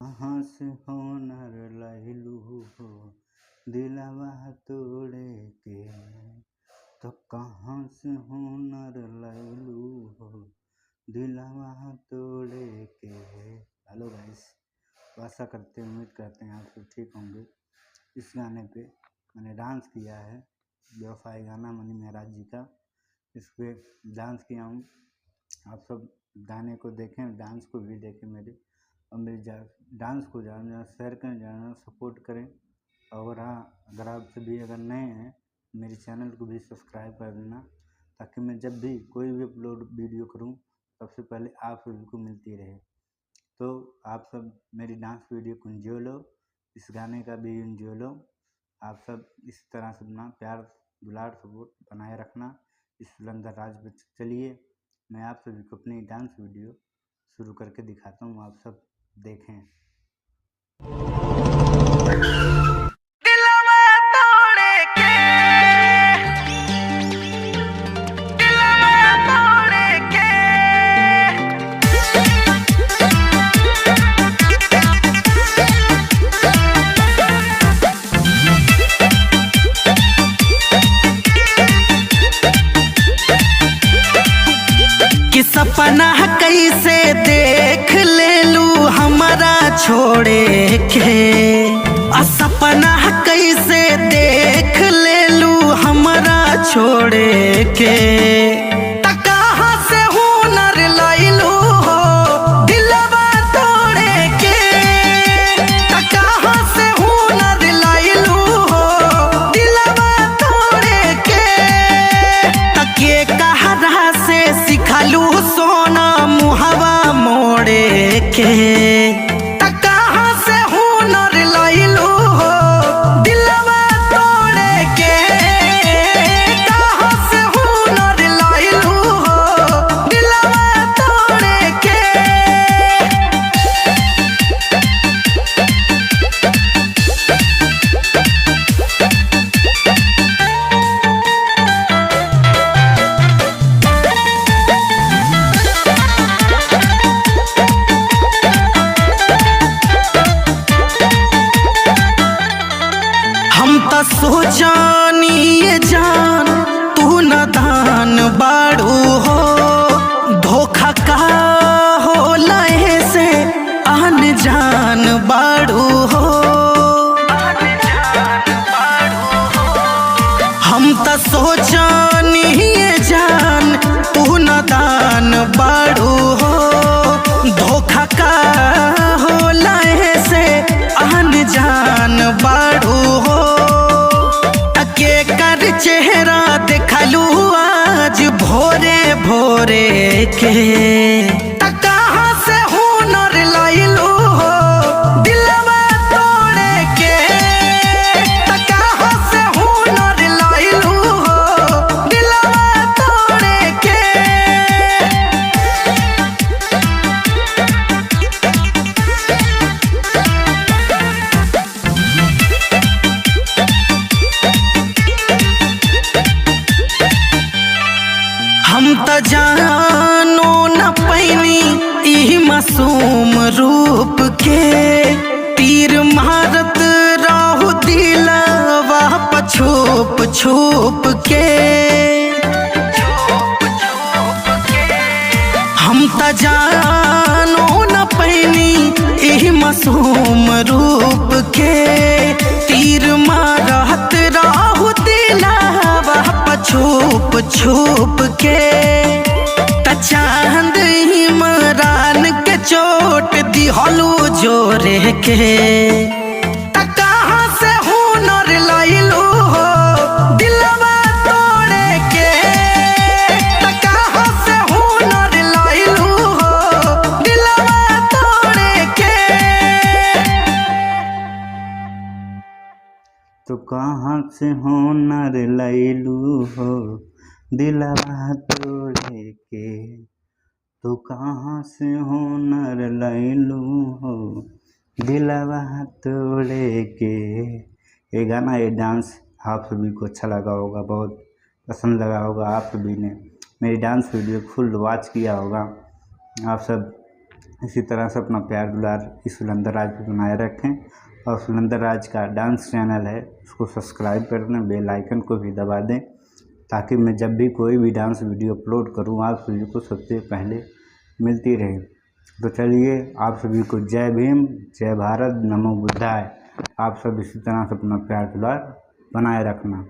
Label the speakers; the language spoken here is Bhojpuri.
Speaker 1: कहाँ से होनर लैलू हो दिलवा तोड़े के, तो कहाँ से होनर लैलू हो दिलवा तोड़े के। हेलो गाइस, आशा करते हैं, उम्मीद करते हैं आप सब ठीक होंगे। इस गाने पे मैंने डांस किया है, बेवफाई गाना मनी महाराज जी का, इस पर डांस किया हूँ। आप सब गाने को देखें, डांस को भी देखें मेरे, और मेरे डांस को ज़्यादा शेयर करें, ज़्यादा सपोर्ट करें। और हाँ, अगर आप सभी अगर नए हैं मेरे चैनल को भी सब्सक्राइब कर देना, ताकि मैं जब भी कोई भी अपलोड वीडियो करूं सबसे पहले आप सभी को मिलती रहे। तो आप सब मेरी डांस वीडियो को एंजॉय लो, इस गाने का भी एंजॉय लो। आप सब इस तरह से अपना प्यार दुलार सपोर्ट बनाए रखना। इस बुलंदर राज पर चलिए, मैं आप सभी को अपनी डांस वीडियो शुरू करके दिखाता हूँ, आप सब देखें।
Speaker 2: सपना कैसे देख ले लू हमारा छोड़े के, सपना कैसे देख ले लू हमारा छोड़े के। कहाँ से हुनर लैलू हो दिलवा तोड़े के, कहाँ से हुनर लैलू हो दिलवा तोड़े के। तके कहरा से सिखलू सोना मुहवा मोड़े के, कहाँ से हुनर लैलू हो दिलवा तोड़े के। कहाँ से हुनर लैलू हो दिलवा तोड़े के। सोचानी ये जान तू नादान बाड़ू हो, धोखा का हो लहे से आन जान बाड़ू हो। हम तो सोचानी ये जान तू नादान बाड़ू हो, धोखा का हो लहे से आन जान बाड़ू हो। के कर चेहरा देखलू आज भोरे भोरे के, कहाँ से हुनर लैलू हो दिलवा तोड़े के। कहाँ से हुनर लैलू हो दिलवा तोड़े के। हम तो जानो न पैनी ई मासूम रूप के, तीर मारत रहू दिलवा छुप छुप के। हम तो जानो न पैनी ई मासूम रूप के, तीर मारत रहू दिलवा छुप छुप के। चांद इमरान के चोट दिहलू जोरे के, कहाँ से हुनर लैलू हो दिलवा तोड़े के। कहाँ से हुनर लैलू हो दिलवा तोड़े के।
Speaker 1: तो कहाँ से होनर लैलू हो दिलवा तोड़े के, तो कहाँ से होनर लैलू हो दिलवा तोड़े के। ये गाना, ये डांस आप सभी को अच्छा लगा होगा, बहुत पसंद लगा होगा। आप सभी ने मेरी डांस वीडियो फुल वॉच किया होगा। आप सब इसी तरह से अपना प्यार दुलार इस सुलंदर राज पे बनाए रखें। और सुलंदर राज का डांस चैनल है, उसको सब्सक्राइब कर दें, बेल आइकन को भी दबा दें, ताकि मैं जब भी कोई भी डांस वीडियो अपलोड करूँ आप सभी को सबसे पहले मिलती रहे। तो चलिए, आप सभी को जय भीम, जय भारत, नमो बुद्धाय। आप सब इसी तरह से अपना प्यार दुलार बनाए रखना।